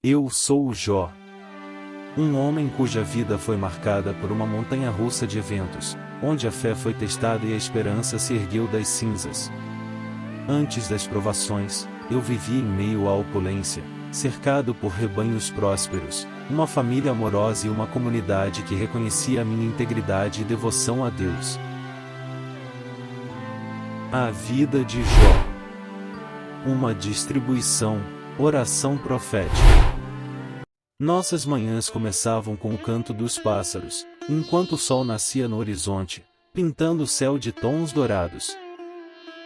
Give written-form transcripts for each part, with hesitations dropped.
Eu sou o Jó. Um homem cuja vida foi marcada por uma montanha-russa de eventos, onde a fé foi testada e a esperança se ergueu das cinzas. Antes das provações, eu vivia em meio à opulência, cercado por rebanhos prósperos, uma família amorosa e uma comunidade que reconhecia a minha integridade e devoção a Deus. A vida de Jó. Uma distribuição, oração profética. Nossas manhãs começavam com o canto dos pássaros, enquanto o sol nascia no horizonte, pintando o céu de tons dourados.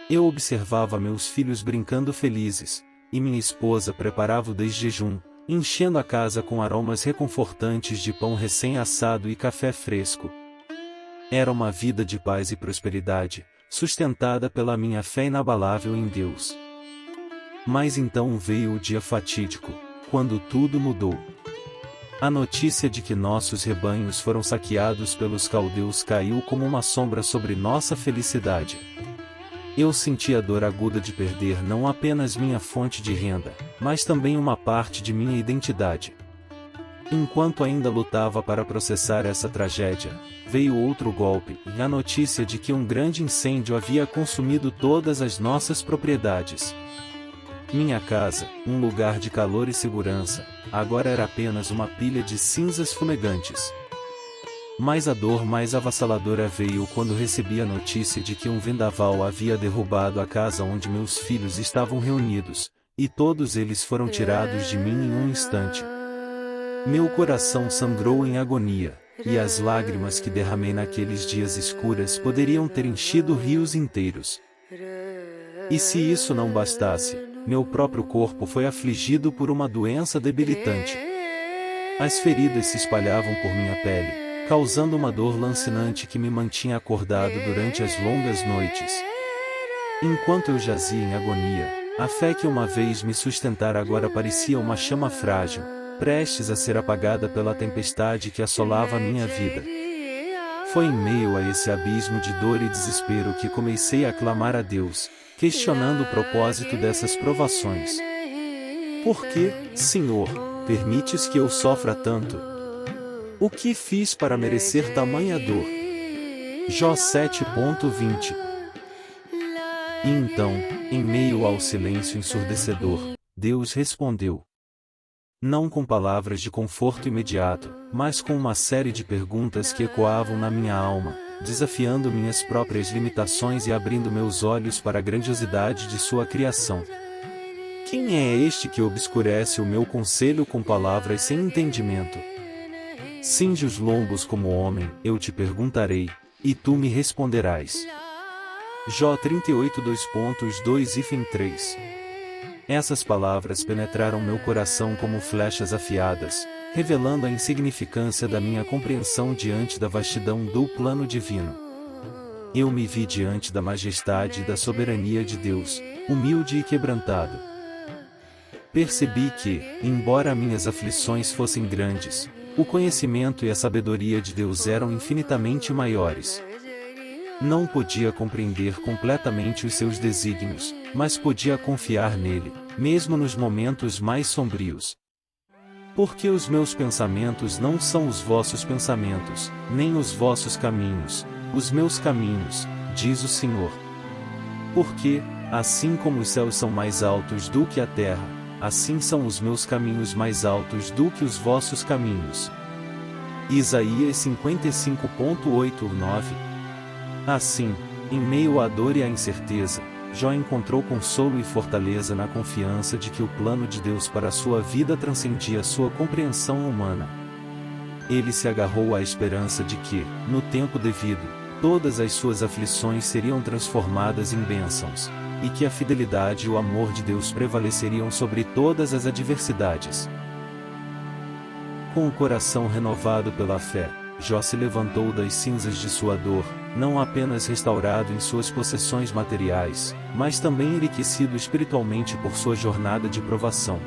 Eu observava meus filhos brincando felizes, e minha esposa preparava o desjejum, enchendo a casa com aromas reconfortantes de pão recém-assado e café fresco. Era uma vida de paz e prosperidade, sustentada pela minha fé inabalável em Deus. Mas então veio o dia fatídico, quando tudo mudou. A notícia de que nossos rebanhos foram saqueados pelos caldeus caiu como uma sombra sobre nossa felicidade. Eu senti a dor aguda de perder não apenas minha fonte de renda, mas também uma parte de minha identidade. Enquanto ainda lutava para processar essa tragédia, veio outro golpe, e a notícia de que um grande incêndio havia consumido todas as nossas propriedades. Minha casa, um lugar de calor e segurança, agora era apenas uma pilha de cinzas fumegantes. Mas a dor mais avassaladora veio quando recebi a notícia de que um vendaval havia derrubado a casa onde meus filhos estavam reunidos, e todos eles foram tirados de mim em um instante. Meu coração sangrou em agonia, e as lágrimas que derramei naqueles dias escuros poderiam ter enchido rios inteiros. E se isso não bastasse, meu próprio corpo foi afligido por uma doença debilitante. As feridas se espalhavam por minha pele, causando uma dor lancinante que me mantinha acordado durante as longas noites. Enquanto eu jazia em agonia, a fé que uma vez me sustentara agora parecia uma chama frágil, prestes a ser apagada pela tempestade que assolava a minha vida. Foi em meio a esse abismo de dor e desespero que comecei a clamar a Deus, questionando o propósito dessas provações. Por que, Senhor, permites que eu sofra tanto? O que fiz para merecer tamanha dor? Jó 7.20. E então, em meio ao silêncio ensurdecedor, Deus respondeu. Não com palavras de conforto imediato, mas com uma série de perguntas que ecoavam na minha alma, desafiando minhas próprias limitações e abrindo meus olhos para a grandiosidade de sua criação. Quem é este que obscurece o meu conselho com palavras sem entendimento? Cinge os lombos como homem, eu te perguntarei, e tu me responderás. Jó 38:2-3. Essas palavras penetraram meu coração como flechas afiadas, revelando a insignificância da minha compreensão diante da vastidão do plano divino. Eu me vi diante da majestade e da soberania de Deus, humilde e quebrantado. Percebi que, embora minhas aflições fossem grandes, o conhecimento e a sabedoria de Deus eram infinitamente maiores. Não podia compreender completamente os seus desígnios, mas podia confiar nele, mesmo nos momentos mais sombrios. Porque os meus pensamentos não são os vossos pensamentos, nem os vossos caminhos, os meus caminhos, diz o Senhor. Porque, assim como os céus são mais altos do que a terra, assim são os meus caminhos mais altos do que os vossos caminhos. Isaías 55.8-9. Assim, em meio à dor e à incerteza, Jó encontrou consolo e fortaleza na confiança de que o plano de Deus para a sua vida transcendia sua compreensão humana. Ele se agarrou à esperança de que, no tempo devido, todas as suas aflições seriam transformadas em bênçãos, e que a fidelidade e o amor de Deus prevaleceriam sobre todas as adversidades. Com o coração renovado pela fé, Jó se levantou das cinzas de sua dor, não apenas restaurado em suas possessões materiais, mas também enriquecido espiritualmente por sua jornada de provação.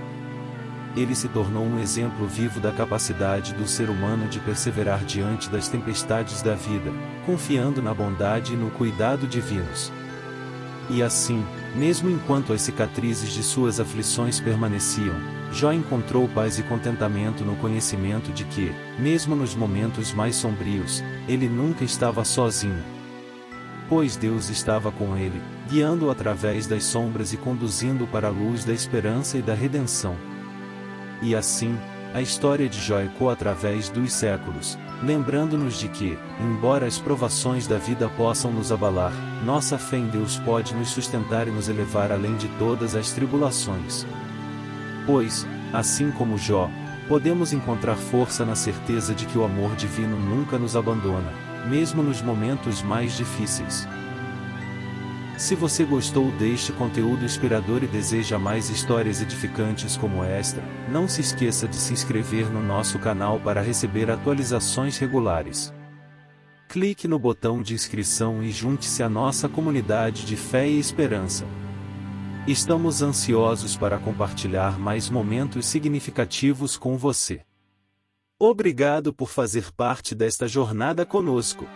Ele se tornou um exemplo vivo da capacidade do ser humano de perseverar diante das tempestades da vida, confiando na bondade e no cuidado divinos. E assim, mesmo enquanto as cicatrizes de suas aflições permaneciam, Jó encontrou paz e contentamento no conhecimento de que, mesmo nos momentos mais sombrios, ele nunca estava sozinho. Pois Deus estava com ele, guiando-o através das sombras e conduzindo-o para a luz da esperança e da redenção. E assim, a história de Jó ecoa através dos séculos, lembrando-nos de que, embora as provações da vida possam nos abalar, nossa fé em Deus pode nos sustentar e nos elevar além de todas as tribulações. Pois, assim como Jó, podemos encontrar força na certeza de que o amor divino nunca nos abandona, mesmo nos momentos mais difíceis. Se você gostou deste conteúdo inspirador e deseja mais histórias edificantes como esta, não se esqueça de se inscrever no nosso canal para receber atualizações regulares. Clique no botão de inscrição e junte-se à nossa comunidade de fé e esperança. Estamos ansiosos para compartilhar mais momentos significativos com você. Obrigado por fazer parte desta jornada conosco.